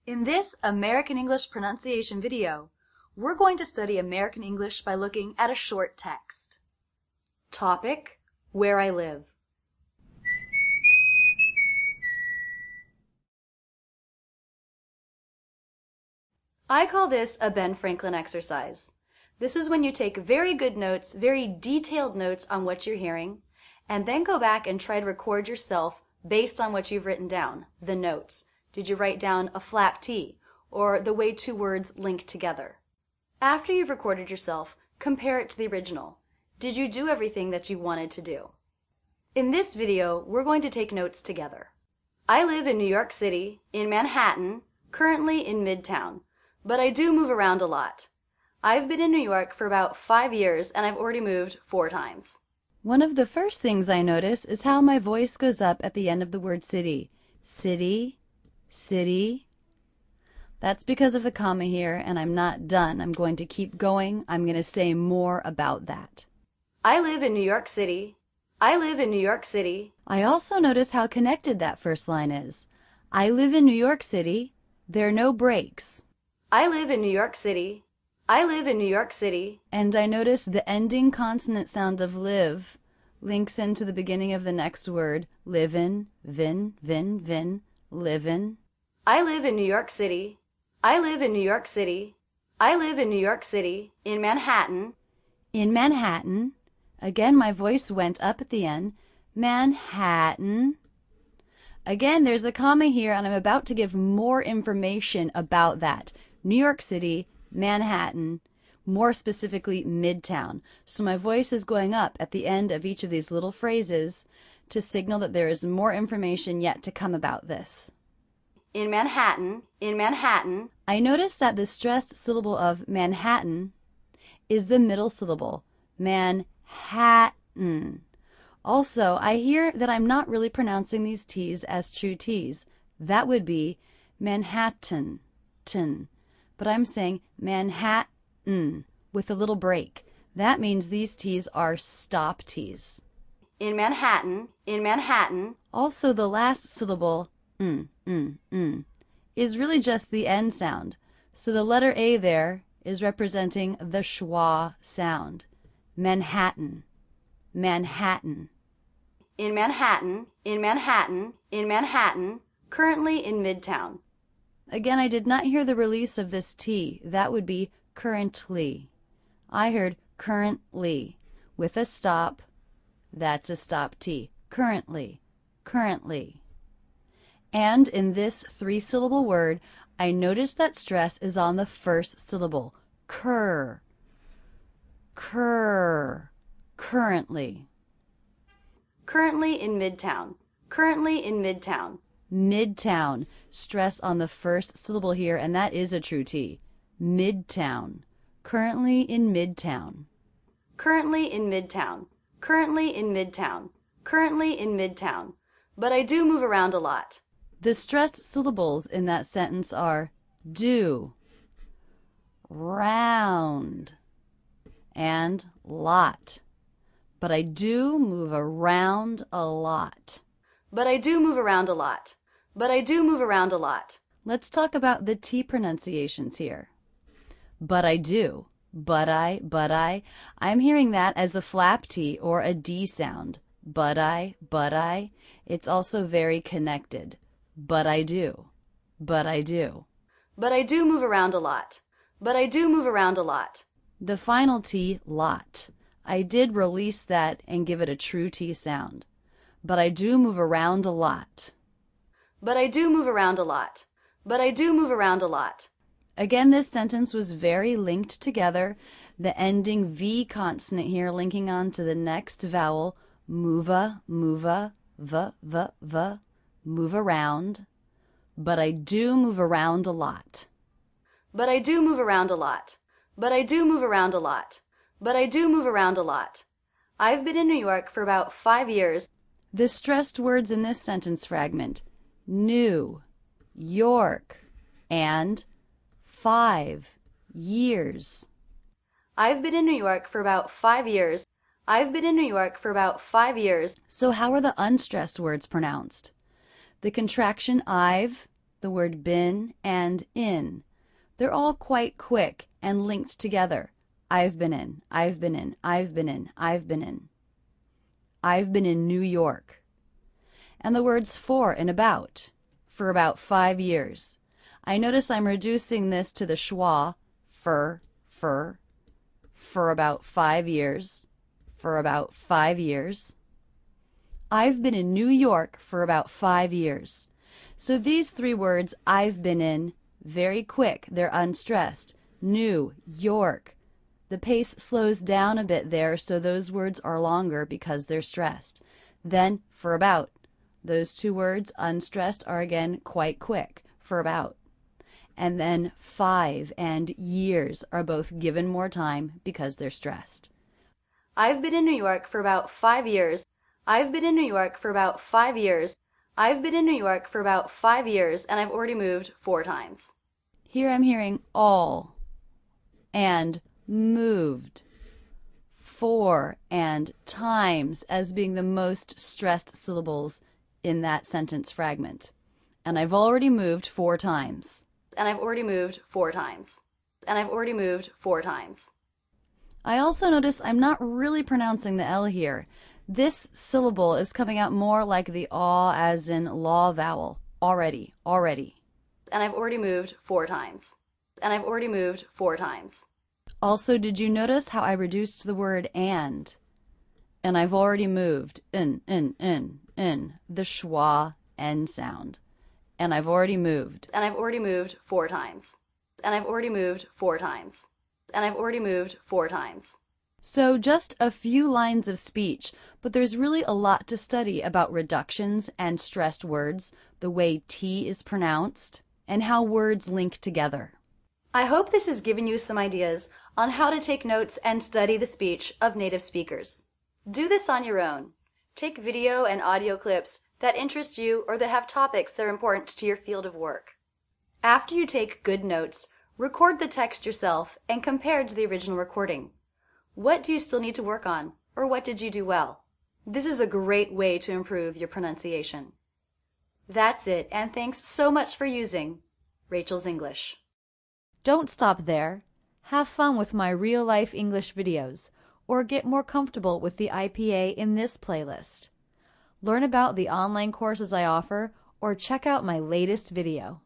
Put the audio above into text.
In this American English pronunciation video, we're going to study American English by looking at a short text. Topic: Where I live. I call this a Ben Franklin exercise. This is when you take very good notes, very detailed notes on what you're hearing, and then go back and try to record yourself based on what you've written down, the notes. Did you write down a flap T, or the way two words link together? After you've recorded yourself, compare it to the original. Did you do everything that you wanted to do? In this video, we're going to take notes together. I live in New York City, in Manhattan, currently in Midtown, but I do move around a lot. I've been in New York for about 5 years, and I've already moved 4 times. One of the first things I notice is how my voice goes up at the end of the word city. City, city. That's because of the comma here, and I'm not done. I'm going to keep going. I'm going to say more about that. I live in New York City. I live in New York City. I also notice how connected that first line is. I live in New York City. There are no breaks. I live in New York City. I live in New York City. And I notice the ending consonant sound of live links into the beginning of the next word. Live in, vin, live in. I live in New York City. I live in New York City. I live in New York City, in Manhattan. In Manhattan. Again, my voice went up at the end. Manhattan. Again, there's a comma here, and I'm about to give more information about that. New York City, Manhattan, more specifically Midtown. So my voice is going up at the end of each of these little phrases to signal that there is more information yet to come about this. In Manhattan, in Manhattan. I notice that the stressed syllable of Manhattan is the middle syllable, Manhattan. Also, I hear that I'm not really pronouncing these T's as true T's. That would be Manhattan, but I'm saying Manhattan with a little break. That means these T's are stop T's. In Manhattan, in Manhattan. Also, the last syllable, is really just the N sound. So the letter A there is representing the schwa sound. Manhattan, Manhattan. In Manhattan, in Manhattan, in Manhattan, currently in Midtown. Again, I did not hear the release of this T. That would be currently. I heard currently with a stop. That's a stop T. Currently, currently. And in this 3-syllable word, I noticed that stress is on the first syllable. Currently. Currently in Midtown. Currently in Midtown. Midtown. Stress on the first syllable here, and that is a true T. Midtown. Currently in Midtown. Currently in Midtown. Currently in Midtown. Currently in Midtown. But I do move around a lot. The stressed syllables in that sentence are do, round, and lot. But I do move around a lot. But I do move around a lot. But I do move around a lot. Let's talk about the T pronunciations here. But I do. But I. I'm hearing that as a flap T or a D sound. But I. It's also very connected. But I do. But I do. But I do move around a lot. But I do move around a lot. The final T, lot. I did release that and give it a true T sound. But I do move around a lot. But I do move around a lot. But I do move around a lot. Again, this sentence was very linked together. The ending V consonant here linking on to the next vowel, mova, v, move around. But I do move around a lot. But I do move around a lot. But I do move around a lot. But I do move around a lot. I've been in New York for about 5 years. The stressed words in this sentence fragment, New York, and 5 years. I've been in New York for about 5 years. I've been in New York for about 5 years. So how are the unstressed words pronounced? The contraction I've the word been, and in. They're all quite quick and linked together. I've been in, I've been in, I've been in, I've been in. I've been in New York. And the words for and about, for about 5 years. I notice I'm reducing this to the schwa, for about 5 years, for about 5 years. I've been in New York for about 5 years. So these 3 words, I've been in, very quick, they're unstressed. New York. The pace slows down a bit there, so those words are longer because they're stressed. Then, for about. Those 2 words, unstressed, are again quite quick, for about. And then 5 and years are both given more time because they're stressed. I've been in New York for about 5 years. I've been in New York for about 5 years. I've been in New York for about 5 years, and I've already moved 4 times. Here I'm hearing all and moved, 4 and times as being the most stressed syllables in that sentence fragment. And I've already moved 4 times. And I've already moved 4 times. And I've already moved 4 times. I also notice I'm not really pronouncing the L here. This syllable is coming out more like the aw as in law vowel. Already, already. And I've already moved 4 times. And I've already moved 4 times. Also, did you notice how I reduced the word and? And I've already moved in, the schwa N sound. And I've already moved. And I've already moved 4 times. And I've already moved 4 times. And I've already moved 4 times. So just a few lines of speech, but there's really a lot to study about reductions and stressed words, the way T is pronounced, and how words link together. I hope this has given you some ideas on how to take notes and study the speech of native speakers. Do this on your own. Take video and audio clips that interest you or that have topics that are important to your field of work. After you take good notes, record the text yourself and compare it to the original recording. What do you still need to work on, or what did you do well? This is a great way to improve your pronunciation. That's it, and thanks so much for using Rachel's English. Don't stop there. Have fun with my real-life English videos, or get more comfortable with the IPA in this playlist. Learn about the online courses I offer, or check out my latest video.